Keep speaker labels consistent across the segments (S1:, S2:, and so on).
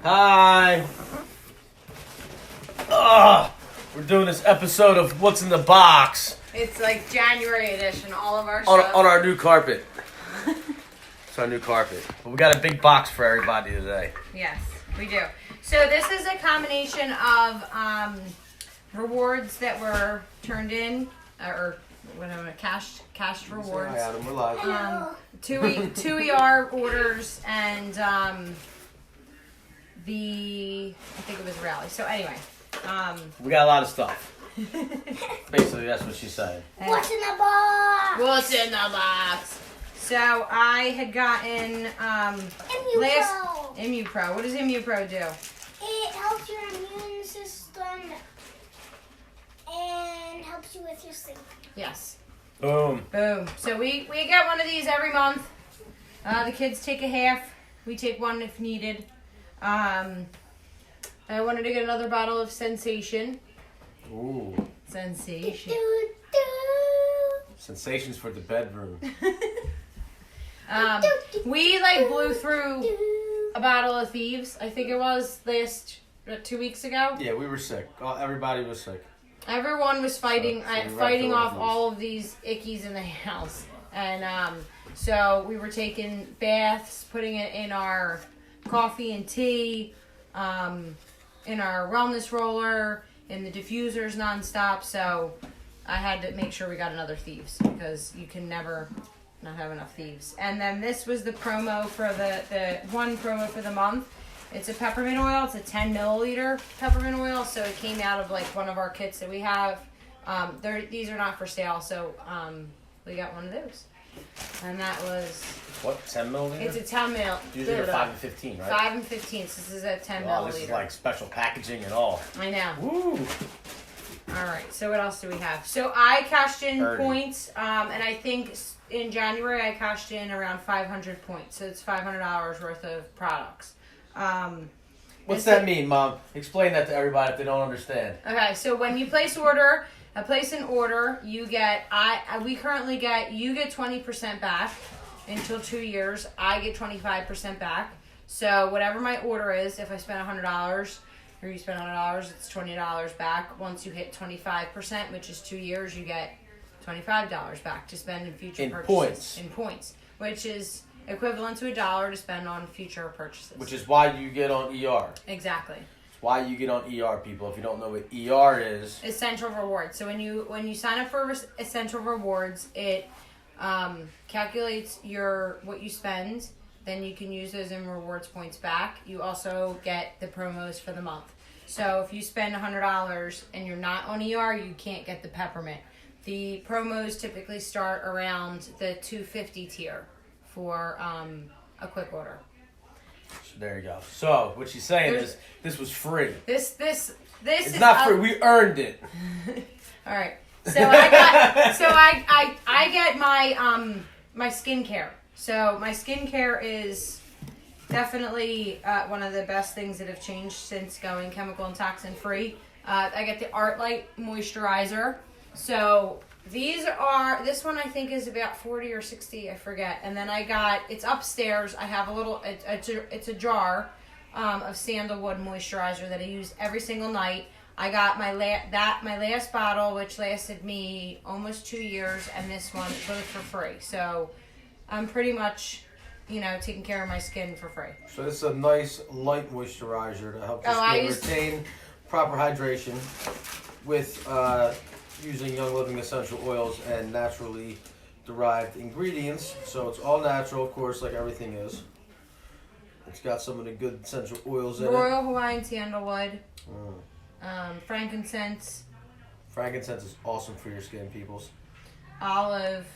S1: Hi. We're doing this episode of What's in the Box
S2: It's like January edition, all of our
S1: on,
S2: stuff.
S1: on our new carpet. It's our new carpet. But we got a big box for everybody today.
S2: Yes, we do. So this is a combination of rewards that were turned in, or whatever, cash rewards.
S1: Hi, Adam. We're live.
S2: Two ER orders and I think it was rally. So anyway,
S1: We got a lot of stuff. Basically, that's what she's saying.
S3: What's in the box?
S2: What's in the box? So I had gotten ImmuPro. What does ImmuPro do?
S3: It helps your immune system and helps you with your sleep.
S2: Yes.
S1: Boom.
S2: Boom. So we get one of these every month. The kids take a half. We take one if needed. I wanted to get another bottle of Sensation.
S1: Ooh.
S2: Sensation.
S1: Sensations for the bedroom.
S2: We blew through a bottle of Thieves. I think it was 2 weeks ago.
S1: Yeah, we were sick. Everybody was sick.
S2: Everyone was fighting,
S1: So we ran
S2: fighting
S1: through
S2: off
S1: these.
S2: all of these ickies in the house, and so we were taking baths, putting it in our coffee and tea, in our wellness roller, in the diffusers nonstop. So I had to make sure we got another Thieves because you can never not have enough Thieves. And then this was the promo for the one promo for the month. It's a peppermint oil. It's a 10 milliliter peppermint oil. So it came out of one of our kits that we have. These are not for sale. So we got one of those. And that was,
S1: What, 10 milliliters?
S2: it's a 10 mil.
S1: Usually they're 5 and 15, right?
S2: 5 and 15. So this is a 10
S1: Wow,
S2: milliliter.
S1: this is like special packaging and all.
S2: I know.
S1: Woo!
S2: All right. So what else do we have? So I cashed in
S1: 30.
S2: points. And I think in January I cashed in around 500 points. So it's $500 worth of products.
S1: What's that mean, Mom? Explain that to everybody if they don't understand.
S2: Okay, so when you place an order, you get you get 20% back until 2 years. I get 25% back. So whatever my order is, if I spend $100 or you spend $100, it's $20 back. Once you hit 25%, which is 2 years, you get $25 back to spend in future
S1: In
S2: purchases.
S1: points.
S2: In points, which is equivalent to $1 to spend on future purchases.
S1: Which is why you get on ER.
S2: exactly.
S1: It's why you get on ER, people. If you don't know what ER is,
S2: Essential rewards. So when you sign up for essential rewards, it calculates what you spend. Then you can use those in rewards points back. You also get the promos for the month. So if you spend $100 and you're not on ER, you can't get the peppermint. The promos typically start around the $250 tier for a quick order.
S1: so there you go. So what she's saying is this was free.
S2: This
S1: It's
S2: is
S1: not free. We earned it.
S2: All right. So I get my skincare. So my skincare is definitely one of the best things that have changed since going chemical and toxin free. I get the ArtLight moisturizer. So this one I think is about 40 or 60, I forget. And then it's upstairs. I have a little, it's a jar of sandalwood moisturizer that I use every single night. I got my last bottle, which lasted me almost 2 years, and this one both for free. So I'm pretty much, taking care of my skin for free.
S1: So this is a nice light moisturizer to help
S2: Oh,
S1: your skin retain proper hydration with using Young Living essential oils and naturally derived ingredients. So it's all natural, of course, like everything is. It's got some of the good essential oils in it.
S2: Royal Hawaiian sandalwood, frankincense,
S1: Frankincense is awesome for your skin, peoples.
S2: olive.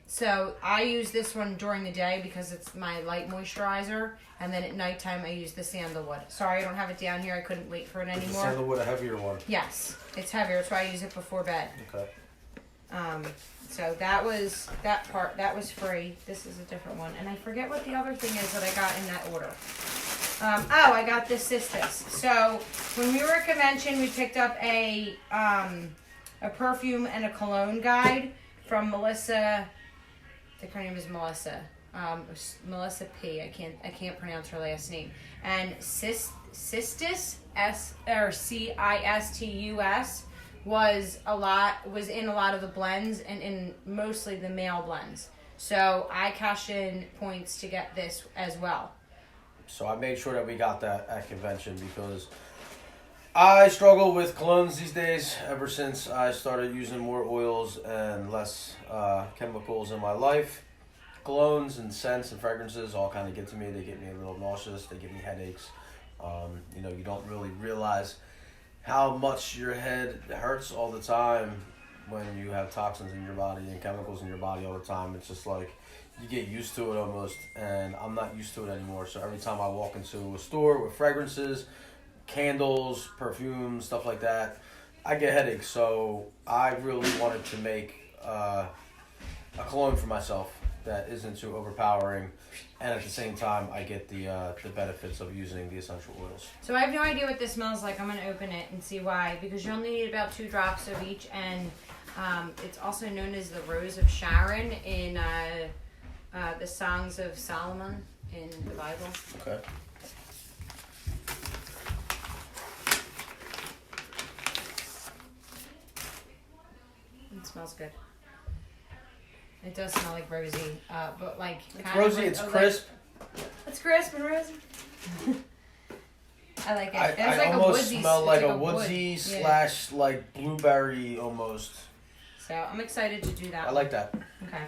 S2: So I use this one during the day because it's my light moisturizer, and then at nighttime I use the sandalwood. Sorry, I don't have it down here. I couldn't wait for it
S1: Is the
S2: anymore.
S1: sandalwood a heavier one?
S2: Yes, it's heavier. That's why I use it before bed.
S1: Okay.
S2: So that was free. This is a different one, and I forget what the other thing is that I got in that order. I got this Sistis. So when we were at convention, we picked up a perfume and a cologne guide from Melissa. I think her name is Melissa. Melissa P. I can't pronounce her last name. And Cistus Cistus was in a lot of the blends and in mostly the male blends. So I cash in points to get this as well.
S1: So I made sure that we got that at convention because I struggle with colognes these days ever since I started using more oils and less chemicals in my life. Colognes and scents and fragrances all kind of get to me. They get me a little nauseous. They give me headaches. You don't really realize how much your head hurts all the time when you have toxins in your body and chemicals in your body all the time. It's just like you get used to it almost, and I'm not used to it anymore. So every time I walk into a store with fragrances, candles, perfumes, stuff like that, I get headaches. So I really wanted to make a cologne for myself that isn't too overpowering, and at the same time I get the benefits of using the essential oils.
S2: So I have no idea what this smells like. I'm going to open it and see why, because you only need about 2 drops of each, and it's also known as the Rose of Sharon in the Songs of Solomon in the Bible.
S1: Okay.
S2: It smells good. It does smell like rosy, but like
S1: It's
S2: kind
S1: rosy,
S2: of
S1: it's crisp.
S2: It's crisp and rosy. I like it.
S1: I
S2: It's like
S1: almost
S2: a woodsy.
S1: smell
S2: it's
S1: like a
S2: wood.
S1: woodsy
S2: Yeah.
S1: / like blueberry almost.
S2: So I'm excited to do that.
S1: I like that.
S2: Okay.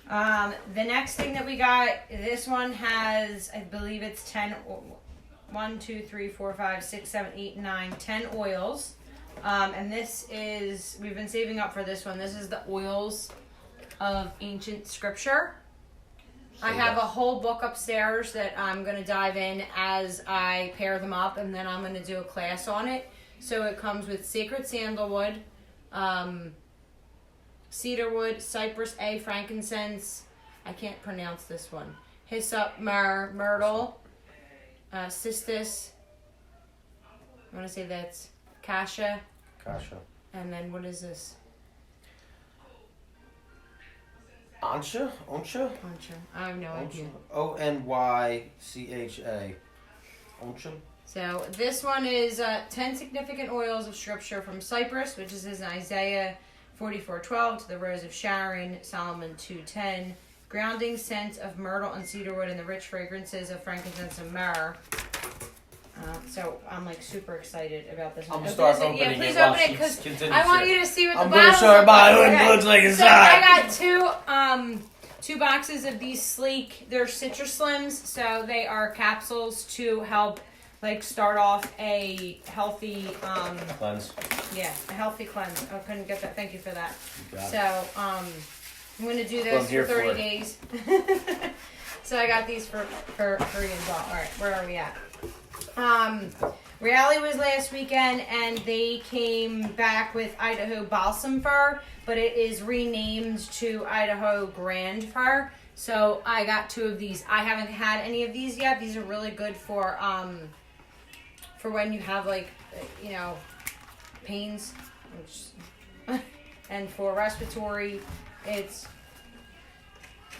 S2: The next thing that we got, this one has, I believe it's 10, 1, 2, 3, 4, 5, 6, 7, 8, 9, 10 oils. And this is, we've been saving up for this one. This is the oils of ancient scripture. I have a whole book upstairs that I'm going to dive in as I pair them up, and then I'm going to do a class on it. So it comes with sacred sandalwood, cedarwood, cypress A, frankincense, I can't pronounce this one, hyssop, myrrh, myrtle, cistus, I want to say that's cassia, and then what is this?
S1: Onycha?
S2: Onycha. I have no idea.
S1: Onycha. Onycha.
S2: So this one is 10 significant oils of scripture from Cyprus, which is in Isaiah 44:12, to the Rose of Sharon, Solomon 2:10, grounding scent of myrtle and cedarwood, and the rich fragrances of frankincense and myrrh. So I'm like super excited about this one.
S1: I'm gonna start opening
S2: yeah,
S1: it
S2: please
S1: while
S2: open it
S1: she
S2: because
S1: continues
S2: I want
S1: it.
S2: you to see what the
S1: I'm gonna
S2: bottles
S1: show everybody
S2: look
S1: what
S2: like.
S1: it looks like
S2: So
S1: inside.
S2: I got two boxes of these sleek. They're Citrus Slims, so they are capsules to help like start off a healthy
S1: Cleanse.
S2: yeah, a healthy cleanse. I couldn't get that. Thank you for that.
S1: You got it.
S2: So I'm gonna do
S1: Well, I'm
S2: this
S1: here
S2: for
S1: for
S2: 30
S1: it.
S2: days. So I got these for free as well. All right, where are we at? Rally was last weekend, and they came back with Idaho Balsam Fir, but it is renamed to Idaho Grand Fir. So I got 2 of these. I haven't had any of these yet. These are really good for when you have like pains, and for respiratory. It's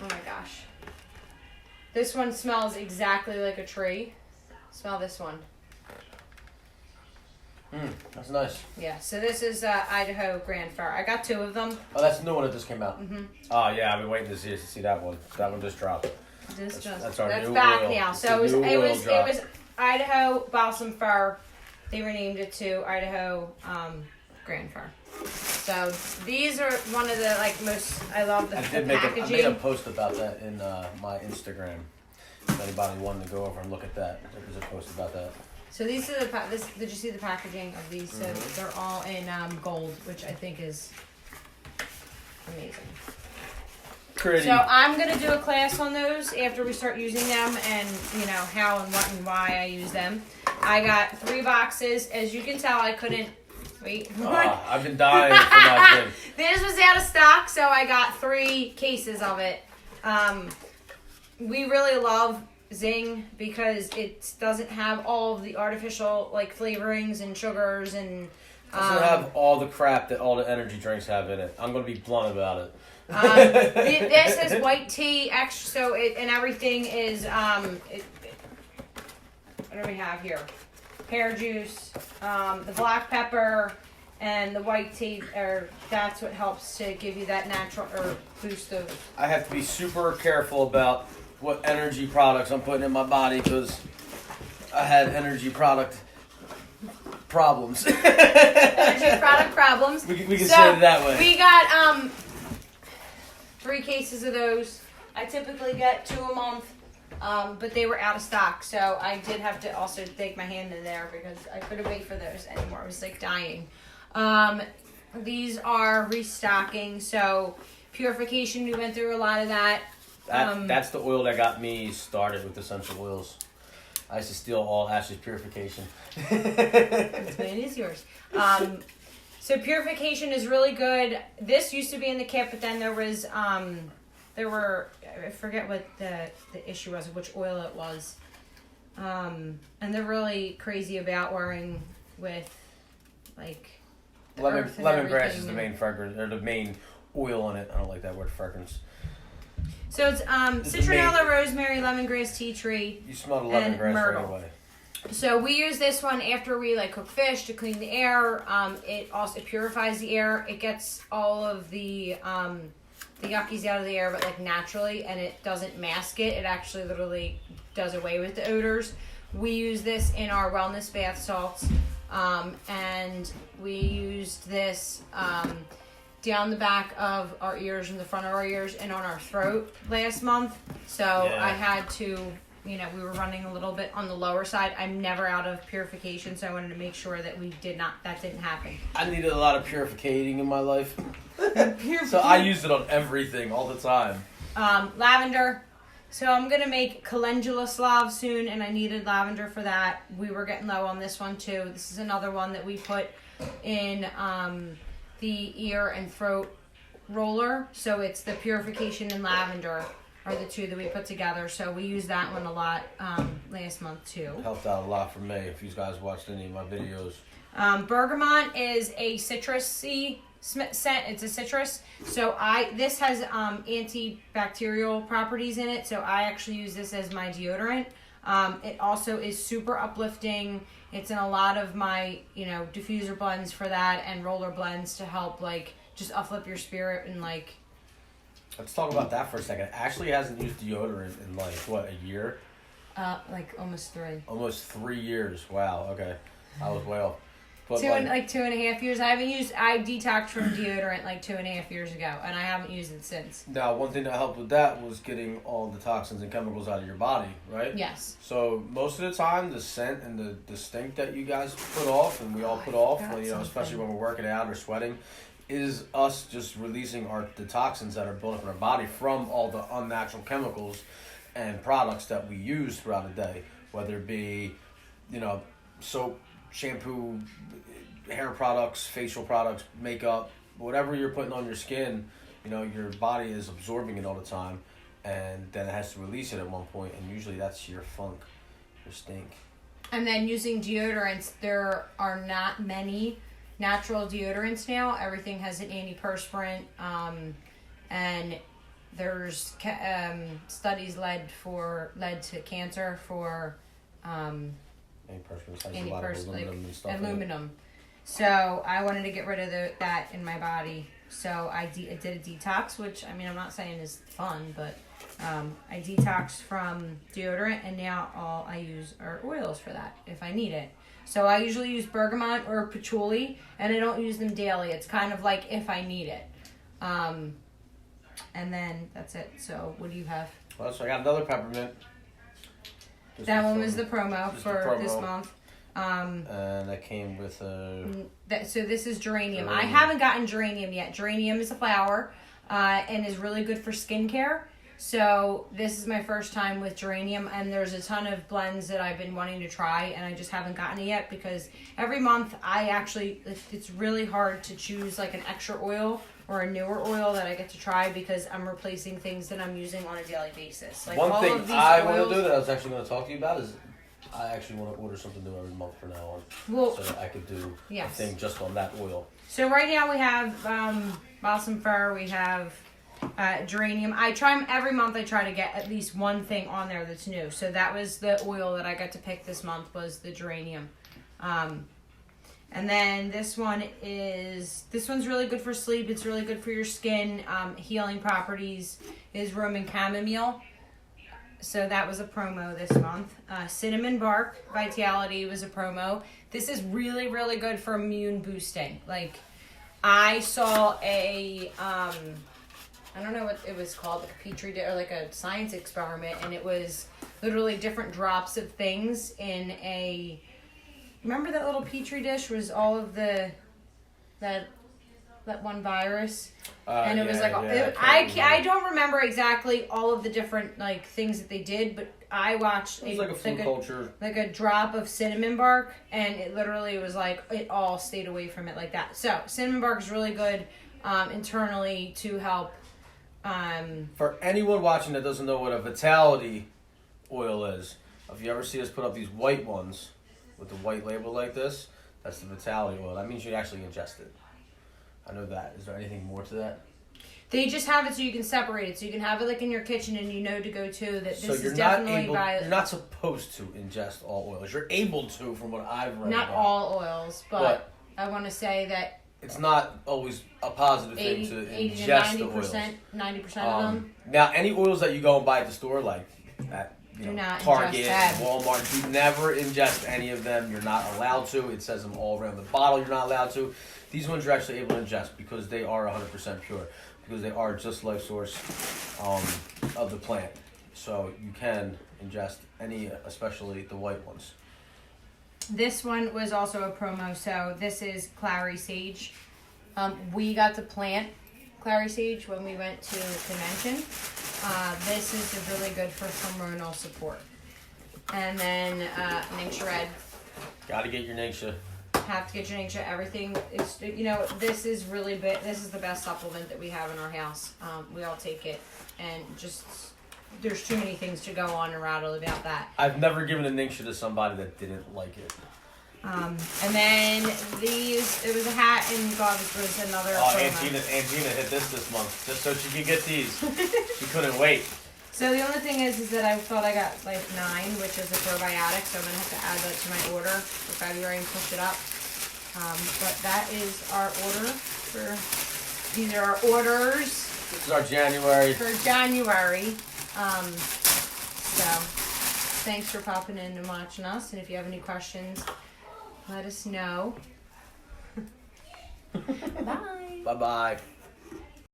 S2: oh my gosh. This one smells exactly like a tree. Smell this one.
S1: That's nice.
S2: Yeah, so this is Idaho Grand Fir. I got 2 of them.
S1: Oh, that's the new one that just came out.
S2: Mm-hmm.
S1: Oh yeah, I've been waiting to see that one. That one just dropped.
S2: That's
S1: our new
S2: back
S1: oil.
S2: now.
S1: It's
S2: So
S1: the new
S2: it
S1: oil
S2: was
S1: drop.
S2: Idaho Balsam Fir. They renamed it to Idaho Grand Fir. So these are one of the most. I love the
S1: I made
S2: packaging.
S1: a post about that in my Instagram. If anybody wanted to go over and look at that, there was a post about that.
S2: So these are did you see the packaging of these? So they're all in gold, which I think is amazing.
S1: Pretty.
S2: So I'm gonna do a class on those after we start using them, and how and what and why I use them. I got 3 boxes. As you can tell, I couldn't wait.
S1: I've been dying for my thing.
S2: This was out of stock, so I got 3 cases of it. We really love Zing because it doesn't have all of the artificial flavorings and sugars and
S1: It doesn't have all the crap that all the energy drinks have in it. I'm gonna be blunt about it.
S2: This is white tea extra, so and everything is what do we have here? Pear juice, the black pepper, and the white tea. That's what helps to give you that natural boost of.
S1: I have to be super careful about what energy products I'm putting in my body because I had energy product problems.
S2: Energy product problems.
S1: We can say it that way.
S2: We got 3 cases of those. I typically get 2 a month, but they were out of stock, so I did have to also take my hand in there because I couldn't wait for those anymore. I was like dying. These are restocking, so purification. We went through a lot of that.
S1: That's the oil that got me started with essential oils. I used to steal all Ashley's purification.
S2: This man is yours. So purification is really good. This used to be in the kit, but then there were I forget what the issue was, which oil it was. And they're really crazy about wearing with like the earth and
S1: Lemongrass
S2: everything.
S1: is the main fragrance or the main oil on it. I don't like that word fragrance.
S2: So it's citronella, rosemary, lemongrass, tea tree.
S1: You smell the
S2: And
S1: lemongrass right
S2: myrtle.
S1: away.
S2: So we use this one after we cook fish to clean the air. It also purifies the air. It gets all of the yuckies out of the air, but naturally, and it doesn't mask it. It actually literally does away with the odors. We use this in our wellness bath salts, and we used this down the back of our ears and the front of our ears and on our throat last month. So
S1: Yeah.
S2: I had to. We were running a little bit on the lower side. I'm never out of purification, so I wanted to make sure that that didn't happen.
S1: I needed a lot of purificating in my life. So I use it on everything all the time.
S2: Lavender. So I'm going to make calendula slav soon, and I needed lavender for that. We were getting low on this one, too. This is another one that we put in the ear and throat roller. So it's the purification and lavender are the 2 that we put together. So we used that one a lot last month, too.
S1: Helped out a lot for me if you guys watched any of my videos.
S2: Bergamot is a citrusy scent. It's a citrus. So this has antibacterial properties in it. So I actually use this as my deodorant. It also is super uplifting. It's in a lot of my diffuser blends for that and roller blends to help just uplift your spirit and
S1: Let's talk about that for a second. Ashley hasn't used deodorant in a year?
S2: almost 3.
S1: Almost 3 years. Wow. Okay, I was way off. But
S2: 2.5 years. I detoxed from deodorant 2.5 years ago, and I haven't used it since.
S1: Now, one thing that helped with that was getting all the toxins and chemicals out of your body, right?
S2: Yes.
S1: So most of the time, the scent and the stink that you guys put off, and we all put off,
S2: forgot
S1: especially
S2: something.
S1: when we're working out or sweating, is us just releasing the toxins that are built up in our body from all the unnatural chemicals and products that we use throughout the day, whether it be, soap, shampoo, hair products, facial products, makeup, whatever you're putting on your skin, your body is absorbing it all the time, and then it has to release it at one point, and usually that's your funk, your stink.
S2: And then using deodorants, there are not many natural deodorants now. Everything has an antiperspirant, and there's studies led to cancer for
S1: Antiperspirant has a lot of aluminum and stuff in it.
S2: aluminum. So I wanted to get rid of that in my body. So I did a detox, which I'm not saying is fun, but I detoxed from deodorant, and now all I use are oils for that if I need it. So I usually use bergamot or patchouli, and I don't use them daily. It's kind of like if I need it. And then that's it. So what do you have?
S1: Well, so I got another peppermint.
S2: That one was the promo
S1: Just
S2: for
S1: the promo.
S2: this month.
S1: And that came with
S2: So this is geranium. I
S1: Geranium.
S2: haven't gotten geranium yet. Geranium is a flower and is really good for skincare. So this is my first time with geranium, and there's a ton of blends that I've been wanting to try, and I just haven't gotten it yet because every month it's really hard to choose an extra oil or a newer oil that I get to try because I'm replacing things that I'm using on a daily basis.
S1: one
S2: all
S1: thing
S2: of these
S1: I want
S2: oils-
S1: to do that I was actually going to talk to you about is I actually want to order something new every month from now on,
S2: Well,
S1: so that I could do
S2: yes.
S1: a thing just on that oil.
S2: So right now we have balsam fir, we have geranium. I try every month. I try to get at least one thing on there that's new. So that was the oil that I got to pick this month was the geranium. And then this one's really good for sleep. It's really good for your skin. Healing properties is Roman chamomile. So that was a promo this month. Cinnamon bark vitality was a promo. This is really, really good for immune boosting. Like I saw a I don't know what it was called, like a petri dish or like a science experiment, and it was literally different drops of things in a. Remember that little petri dish was all of that one virus, and it was like I don't remember exactly all of the different like things that they did, but I watched
S1: It was like a flu culture.
S2: like a drop of cinnamon bark, and it literally was like it all stayed away from it like that. So cinnamon bark is really good internally to help.
S1: For anyone watching that doesn't know what a Vitality oil is, if you ever see us put up these white ones with the white label like this, that's the Vitality oil. That means you actually ingest it. I know that. Is there anything more to that?
S2: They just have it so you can separate it, so you can have it like in your kitchen and you know to go to that. This
S1: So
S2: is
S1: you're
S2: definitely
S1: you're not supposed to ingest all oils. You're able to, from what I've read.
S2: not
S1: about.
S2: all oils, but I want to say that
S1: It's not always a positive
S2: 80
S1: thing to
S2: 80
S1: ingest
S2: to
S1: the oils.
S2: 90% of them.
S1: Now, any oils that you go and buy at the store, like at
S2: Do not
S1: Target,
S2: ingest them.
S1: Walmart, do never ingest any of them. You're not allowed to. It says them all around the bottle. You're not allowed to. These ones you're actually able to ingest because they are 100% pure. Because they are just life source of the plant. So you can ingest any, especially the white ones.
S2: This one was also a promo, so this is Clary Sage. We got to plant Clary Sage when we went to the convention. This is really good for hormonal support. And then Ningxia Red.
S1: Got to get your Ningxia.
S2: Have to get your Ningxia. Everything is, this is really big. This is the best supplement that we have in our house. We all take it, and just there's too many things to go on and rattle about that.
S1: I've never given a Ningxia to somebody that didn't like it.
S2: And then it was a hat, and God, was another.
S1: Oh,
S2: promo.
S1: Angina hit this month just so she could get these. She couldn't wait.
S2: So the only thing is that I thought I got like 9, which is a probiotic, so I'm gonna have to add that to my order for February and push it up. But that is our order these are our orders.
S1: This is our January.
S2: For January. So thanks for popping in and watching us, and if you have any questions, let us know. Bye.
S1: Bye-bye.